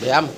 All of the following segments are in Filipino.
Diam.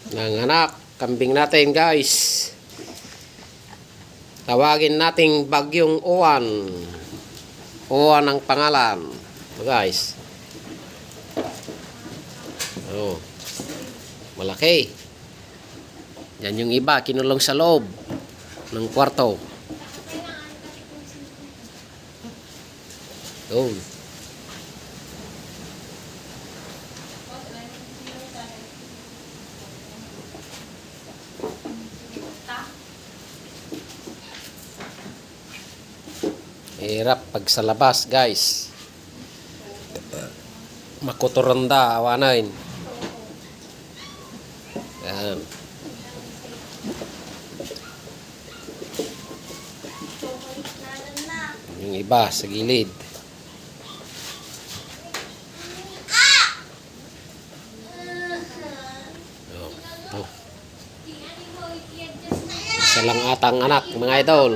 Nanganak, kambing natin guys. Tawagin nating Bagyong Uwan. Uwan ang pangalan. Guys. Oh. Malaki. Yan yung iba, kinulong sa loob ng kwarto. Oh. Hirap pag sa labas guys. Makuturanda, awanain. Yan. Yung iba sa gilid. Oh. Isa lang atang anak mga idol.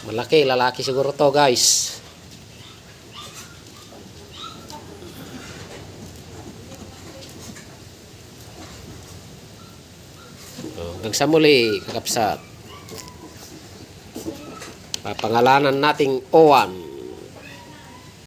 Malaki, lalaki siguro to guys. Hanggang sa muli, kakapsat. Papangalanan nating Uwan.